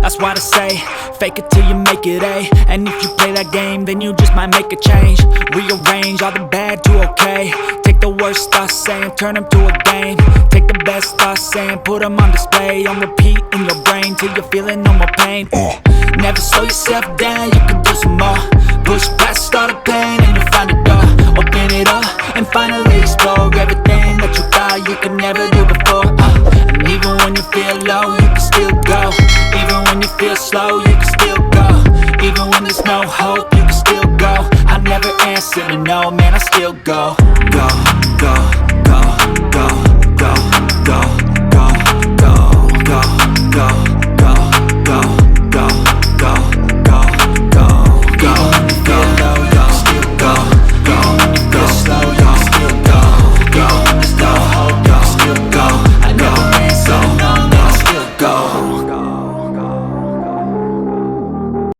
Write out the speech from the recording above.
That's why I say, fake it till you make it A. And if you play that game, then you just might make a change. Rearrange all the bad to okay. Take the worst thoughts saying, turn them to a game. Take the best thoughts saying, put them on display. On repeat in your brain till you're feeling no more pain. Never slow yourself down, you can do some more. Push past all the pain and you'll find a door. Open it up and finally explore everything that you thought you could never do before. And even when you feel low, you can still go. Even when you feel slow, you can still go. Even when there's no hope, you can still go. I never answer to no, man, I still go. Go, go, go, go, go, go, go, go, go, go.